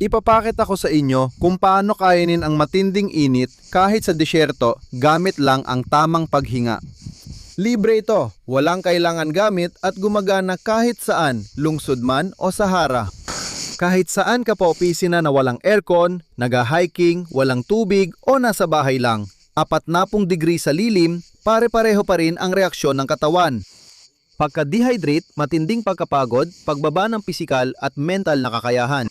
Ipapakit ako sa inyo kung paano kainin ang matinding init kahit sa disyerto gamit lang ang tamang paghinga. Libre ito, walang kailangan gamit at gumagana kahit saan, lungsod man o Sahara. Kahit saan ka pa opisina na walang aircon, naga-hiking, walang tubig o nasa bahay lang. 40 degree sa lilim, pare-pareho pa rin ang reaksyon ng katawan. Pagka-dehydrate, matinding pagkapagod, pagbaba ng pisikal at mental na kakayahan.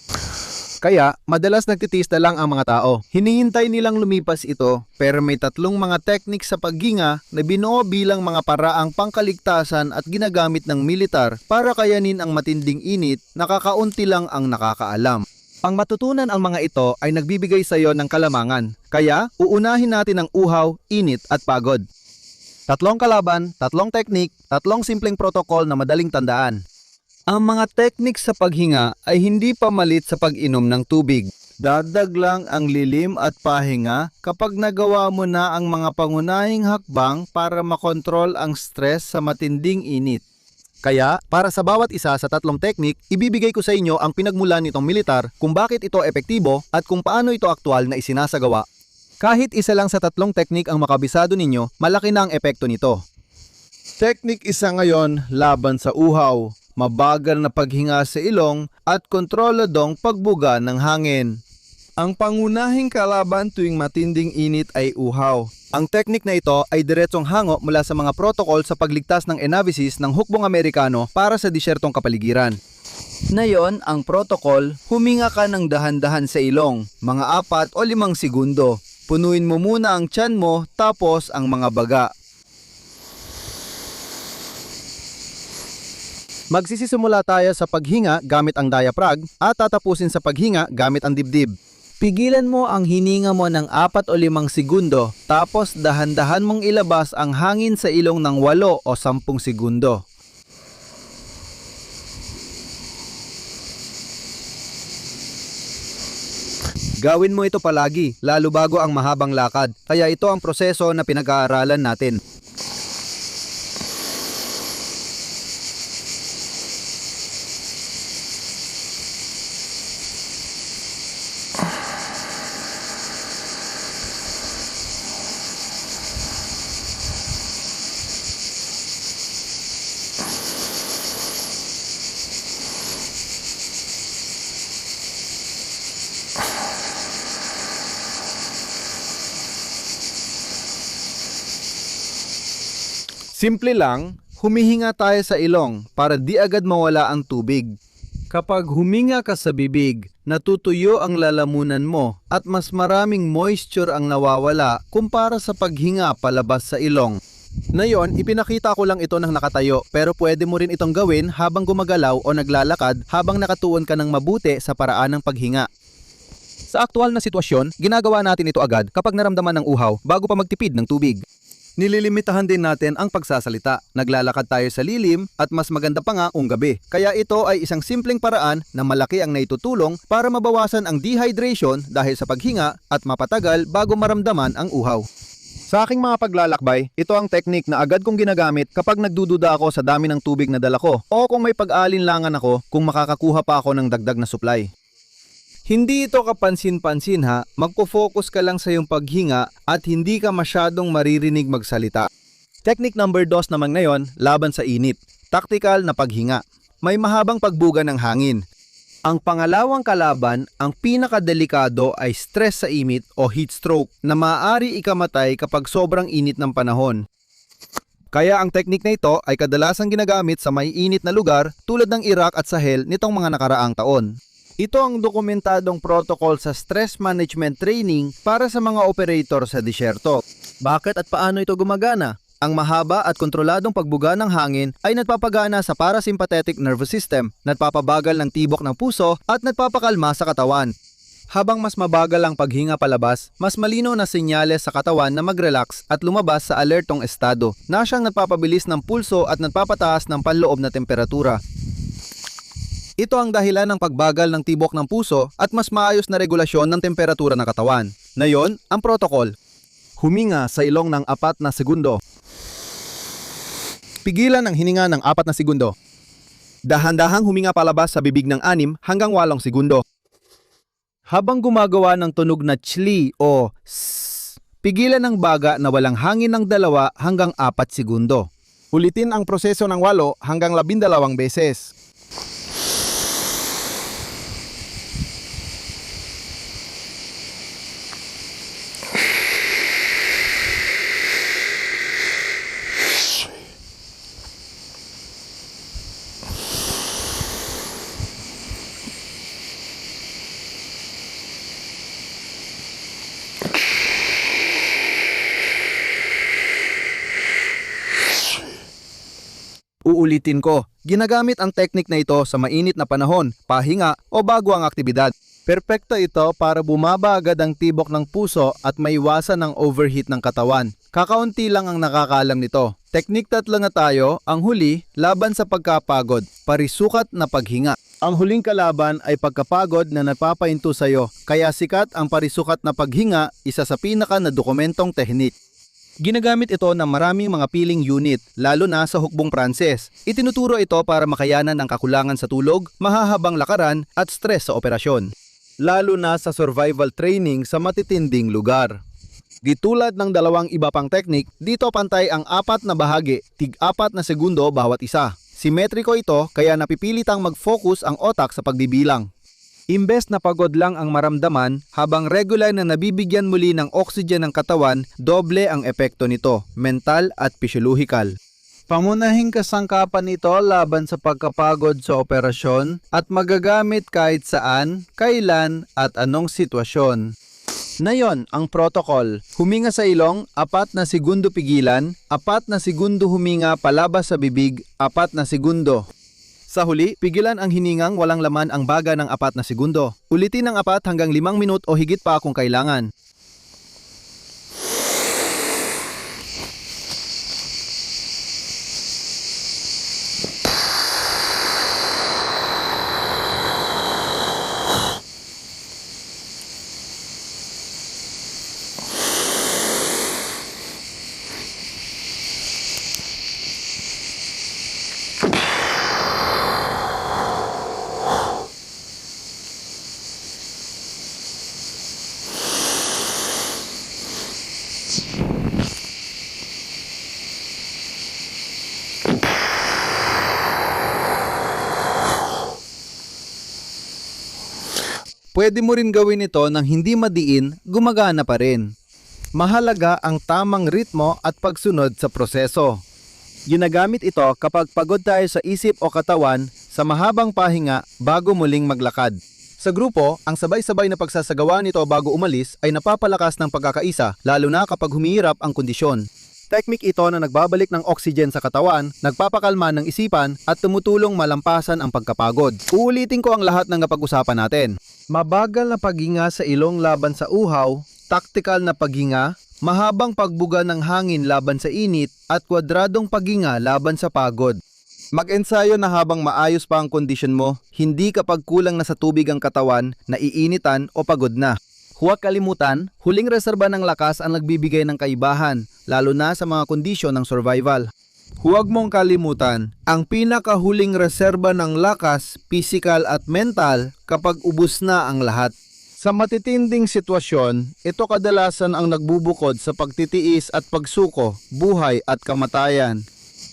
Kaya, madalas nagtitiis na lang ang mga tao. Hinihintay nilang lumipas ito, pero may 3 mga technique sa paghinga na binuo bilang mga paraang pangkaligtasan at ginagamit ng militar para kayanin ang matinding init, nakakaunti lang ang nakakaalam. Ang matutunan ang mga ito ay nagbibigay sa iyo ng kalamangan. Kaya, uunahin natin ang uhaw, init at pagod. 3 kalaban, 3 technique, 3 simpleng protocol na madaling tandaan. Ang mga technique sa paghinga ay hindi pamalit sa pag-inom ng tubig. Dadag lang ang lilim at pahinga kapag nagawa mo na ang mga pangunahing hakbang para makontrol ang stress sa matinding init. Kaya, para sa bawat isa sa 3 technique, ibibigay ko sa inyo ang pinagmulan nitong militar kung bakit ito epektibo at kung paano ito aktual na isinasagawa. Kahit isa lang sa 3 technique ang makabisado ninyo, malaki na ang epekto nito. Technique 1 ngayon, laban sa uhaw. Mabagal na paghinga sa ilong at kontroladong pagbuga ng hangin. Ang pangunahing kalaban tuwing matinding init ay uhaw. Ang teknik na ito ay diretsong hango mula sa mga protocol sa pagligtas ng enavisis ng hukbong Amerikano para sa disyertong kapaligiran. Ngayon, ang protocol, huminga ka ng dahan-dahan sa ilong, mga 4 o 5 segundo. Punuin mo muna ang tiyan mo tapos ang mga baga. Magsisisimula tayo sa paghinga gamit ang diaphragm at tatapusin sa paghinga gamit ang dibdib. Pigilan mo ang hininga mo ng 4 o 5 segundo, tapos dahan-dahan mong ilabas ang hangin sa ilong ng 8 o 10 segundo. Gawin mo ito palagi, lalo bago ang mahabang lakad, kaya ito ang proseso na pinag-aaralan natin. Simple lang, humihinga tayo sa ilong para di agad mawala ang tubig. Kapag huminga ka sa bibig, natutuyo ang lalamunan mo at mas maraming moisture ang nawawala kumpara sa paghinga palabas sa ilong. Ngayon, ipinakita ko lang ito ng nakatayo pero pwede mo rin itong gawin habang gumagalaw o naglalakad habang nakatuon ka ng mabuti sa paraan ng paghinga. Sa aktual na sitwasyon, ginagawa natin ito agad kapag naramdaman ng uhaw bago pa magtipid ng tubig. Nililimitahan din natin ang pagsasalita. Naglalakad tayo sa lilim at mas maganda pa nga kung gabi. Kaya ito ay isang simpleng paraan na malaki ang naitutulong para mabawasan ang dehydration dahil sa paghinga at mapatagal bago maramdaman ang uhaw. Sa aking mga paglalakbay, ito ang technique na agad kong ginagamit kapag nagdududa ako sa dami ng tubig na dala ko o kung may pag-aalinlangan ako kung makakakuha pa ako ng dagdag na supply. Hindi ito kapansin-pansin ha, magpo-focus ka lang sa iyong paghinga at hindi ka masyadong maririnig magsalita. Technique number 2 naman ngayon, laban sa init. Tactical na paghinga. May mahabang pagbuga ng hangin. Ang pangalawang kalaban, ang pinakadelikado ay stress sa init o heat stroke na maaari ikamatay kapag sobrang init ng panahon. Kaya ang technique na ito ay kadalasang ginagamit sa may init na lugar tulad ng Iraq at Sahel nitong mga nakaraang taon. Ito ang dokumentadong protocol sa stress management training para sa mga operator sa disyerto. Bakit at paano ito gumagana? Ang mahaba at kontroladong pagbuga ng hangin ay nagpapagana sa parasympathetic nervous system, nagpapabagal ng tibok ng puso at nagpapakalma sa katawan. Habang mas mabagal ang paghinga palabas, mas malinaw na senyales sa katawan na mag-relax at lumabas sa alertong estado, na siyang nagpapabilis ng pulso at nagpapataas ng panloob na temperatura. Ito ang dahilan ng pagbagal ng tibok ng puso at mas maayos na regulasyon ng temperatura ng katawan. Ngayon, ang protocol. Huminga sa ilong ng 4 na segundo. Pigilan ang hininga ng 4 na segundo. Dahan-dahang huminga palabas sa bibig ng 6 hanggang 8 segundo. Habang gumagawa ng tunog na chli o sss, pigilan ng baga na walang hangin ng 2 hanggang 4 segundo. Ulitin ang proseso ng 8 hanggang 12 beses. Uulitin ko, ginagamit ang teknik na ito sa mainit na panahon, pahinga o bago ang aktibidad. Perpekto ito para bumaba agad ang tibok ng puso at maiwasan ang overheat ng katawan. Kakaunti lang ang nakakaalam nito. Teknik 3 na tayo, ang huli, laban sa pagkapagod, parisukat na paghinga. Ang huling kalaban ay pagkapagod na napapahinto sa'yo, kaya sikat ang parisukat na paghinga, isa sa pinaka na dokumentong tehnik. Ginagamit ito ng maraming mga peeling unit, lalo na sa hukbong Pranses. Itinuturo ito para makayanan ang kakulangan sa tulog, mahahabang lakaran at stress sa operasyon. Lalo na sa survival training sa matitinding lugar. Di tulad ng 2 iba pang teknik, dito pantay ang 4 na bahagi, tig-4 na segundo bawat isa. Simetriko ito kaya napipilitang mag-focus ang otak sa pagbibilang. Imbes na pagod lang ang maramdaman, habang regular na nabibigyan muli ng oxygen ng katawan, doble ang epekto nito, mental at physiological. Pamunahing kasangkapan ito laban sa pagkapagod sa operasyon at magagamit kahit saan, kailan at anong sitwasyon. Ngayon, ang protocol, huminga sa ilong, 4 na segundo pigilan, 4 na segundo huminga palabas sa bibig, 4 na segundo. Sa huli, pigilan ang hiningang walang laman ang baga ng 4 na segundo. Ulitin ng 4 hanggang 5 minut o higit pa kung kailangan. Pwede mo rin gawin ito nang hindi madiin, gumagana pa rin. Mahalaga ang tamang ritmo at pagsunod sa proseso. Ginagamit ito kapag pagod tayo sa isip o katawan sa mahabang pahinga bago muling maglakad. Sa grupo, ang sabay-sabay na pagsasagawa nito bago umalis ay napapalakas ng pagkakaisa, lalo na kapag humihirap ang kondisyon. Teknik ito na nagbabalik ng oxygen sa katawan, nagpapakalma ng isipan at tumutulong malampasan ang pagkapagod. Uulitin ko ang lahat ng napag-usapan natin. Mabagal na paghinga sa ilong laban sa uhaw, taktikal na paghinga, mahabang pagbuga ng hangin laban sa init at kwadradong paghinga laban sa pagod. Mag-ensayo na habang maayos pa ang kondisyon mo, hindi kapag kulang na sa tubig ang katawan, naiinitan o pagod na. Huwag kalimutan, huling reserba ng lakas ang nagbibigay ng kaibahan, lalo na sa mga kondisyon ng survival. Huwag mong kalimutan, ang pinakahuling reserba ng lakas, physical at mental kapag ubos na ang lahat. Sa matitinding sitwasyon, ito kadalasan ang nagbubukod sa pagtitiis at pagsuko, buhay at kamatayan.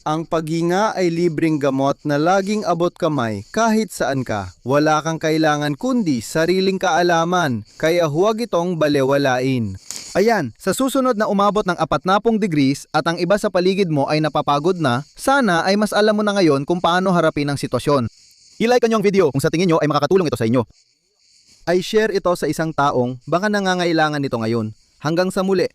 Ang paghinga ay libreng gamot na laging abot kamay kahit saan ka. Wala kang kailangan kundi sariling kaalaman, kaya huwag itong balewalain. Ayan, sa susunod na umabot ng 40 degrees at ang iba sa paligid mo ay napapagod na, sana ay mas alam mo na ngayon kung paano harapin ang sitwasyon. I-like nyo ang video kung sa tingin nyo ay makakatulong ito sa inyo. Ay share ito sa isang taong baka nangangailangan nito ngayon. Hanggang sa muli.